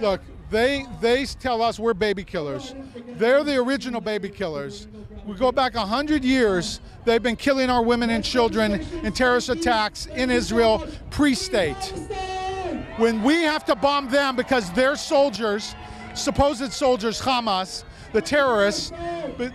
Look, they tell us we're baby killers. They're the original baby killers. We go back 100 years, they've been killing our women and children in terrorist attacks in Israel pre-state. When we have to bomb them because their soldiers, supposed soldiers, Hamas, the terrorists,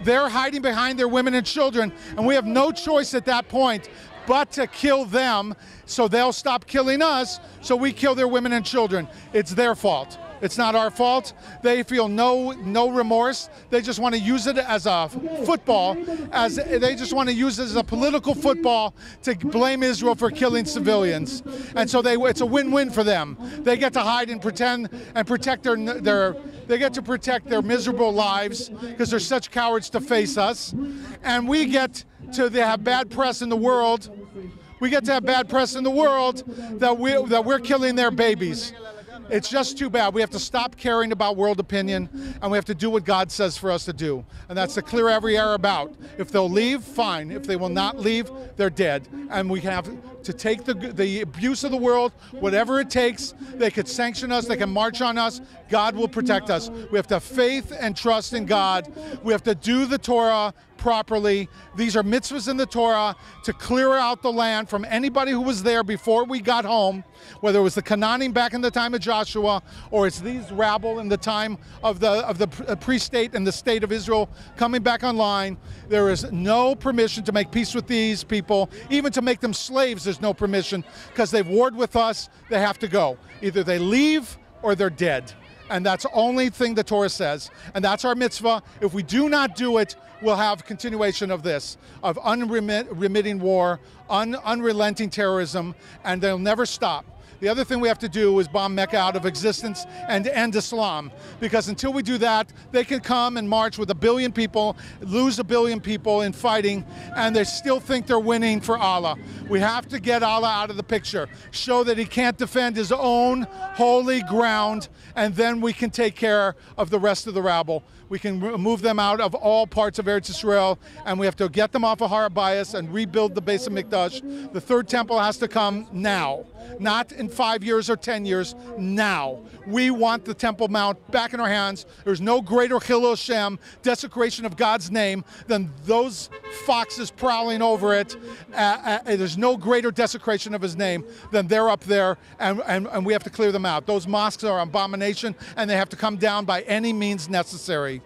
they're hiding behind their women and children, and we have no choice at that point but to kill them so they'll stop killing us, so we kill their women and children. It's their fault. It's not our fault. They feel no remorse. They just want to use it as a football, they just want to use it as a political football to blame Israel for killing civilians. And so it's a win-win for them. They get to hide and pretend and protect they get to protect their miserable lives because they're such cowards to face us. And we get to have bad press in the world. We get to have bad press in the world that we're killing their babies. It's just too bad. We have to stop caring about world opinion, and we have to do what God says for us to do. And that's to clear every Arab out. If they'll leave, fine. If they will not leave, they're dead. And we have to take the abuse of the world, whatever it takes. They could sanction us, they can march on us. God will protect us. We have to have faith and trust in God. We have to do the Torah properly. These are mitzvahs in the Torah to clear out the land from anybody who was there before we got home, whether it was the Canaanim back in the time of Joshua, or it's these rabble in the time of the pre-state and the state of Israel coming back online. There is no permission to make peace with these people. Even to make them slaves, there's no permission, because they've warred with us. They have to go. Either they leave or they're dead. And that's the only thing the Torah says. And that's our mitzvah. If we do not do it, we'll have continuation of this, of unremitting war, unrelenting terrorism, and they'll never stop. The other thing we have to do is bomb Mecca out of existence and end Islam. Because until we do that, they can come and march with 1 billion people, lose 1 billion people in fighting, and they still think they're winning for Allah. We have to get Allah out of the picture, show that he can't defend his own holy ground, and then we can take care of the rest of the rabble. We can move them out of all parts of Eretz Yisrael, and we have to get them off of Har HaBayis and rebuild the Beis HaMikdash. The third temple has to come now, not in 5 years or 10 years, now. We want the Temple Mount back in our hands. There's no greater Chilul Hashem, desecration of God's name, than those foxes prowling over it. There's no greater desecration of his name than they're up there, and we have to clear them out. Those mosques are an abomination, and they have to come down by any means necessary.